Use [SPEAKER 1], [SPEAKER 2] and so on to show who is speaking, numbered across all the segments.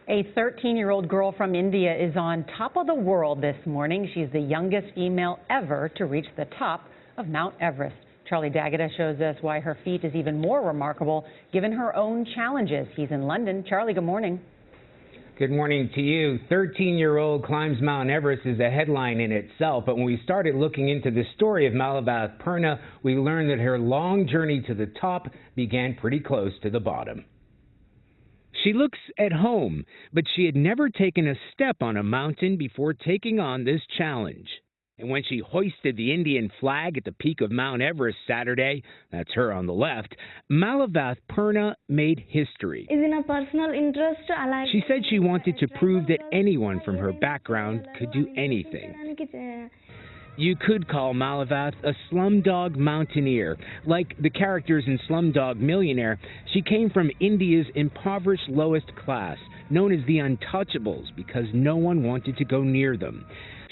[SPEAKER 1] A 13-year-old girl from India is on top of the world this morning. She's the youngest female ever to reach the top of Mount Everest. Charlie D'Agata shows us why her feat is even more remarkable given her own challenges. He's in London. Charlie, good morning.
[SPEAKER 2] Good morning to you. 13-year-old climbs Mount Everest is a headline in itself, but when we started looking into the story of Malavath Purna, we learned that her long journey to the top began pretty close to the bottom. She looks at home, but she had never taken a step on a mountain before taking on this challenge. And when she hoisted the Indian flag at the peak of Mount Everest Saturday, that's her on the left, Malavath Purna made history.
[SPEAKER 3] Is in a personal interest.
[SPEAKER 2] She said she wanted to prove that anyone from her background could do anything. You could call Malavath a slumdog mountaineer. Like the characters in Slumdog Millionaire, she came from India's impoverished lowest class, known as the Untouchables, because no one wanted to go near them.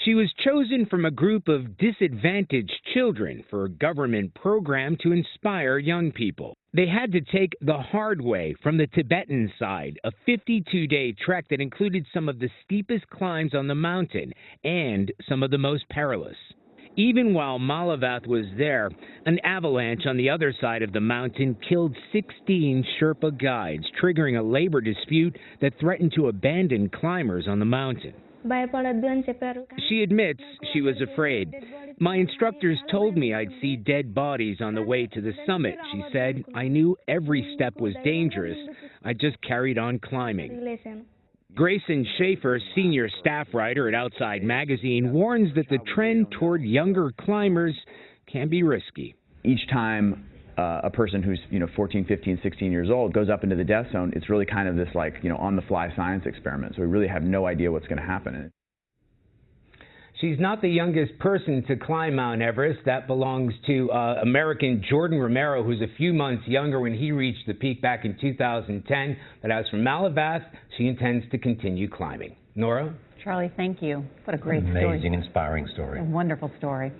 [SPEAKER 2] She was chosen from a group of disadvantaged children for a government program to inspire young people. They had to take the hard way from the Tibetan side, a 52-day trek that included some of the steepest climbs on the mountain and some of the most perilous. Even while Malavath was there, an avalanche on the other side of the mountain killed 16 Sherpa guides, triggering a labor dispute that threatened to abandon climbers on the mountain. She admits she was afraid. My instructors told me I'd see dead bodies on the way to the summit, she said. I knew every step was dangerous. I just carried on climbing. Grayson Schaefer, senior staff writer at Outside Magazine, warns that the trend toward younger climbers can be risky.
[SPEAKER 4] Each time a person who's 14, 15, 16 years old goes up into the death zone, it's really kind of this on-the-fly science experiment. So we really have no idea what's going to happen.
[SPEAKER 2] She's not the youngest person to climb Mount Everest. That belongs to American Jordan Romero, who's a few months younger when he reached the peak back in 2010. But as for Malavath, she intends to continue climbing. Nora?
[SPEAKER 1] Charlie, thank you. What a great story.
[SPEAKER 5] Amazing, inspiring story.
[SPEAKER 1] A wonderful story.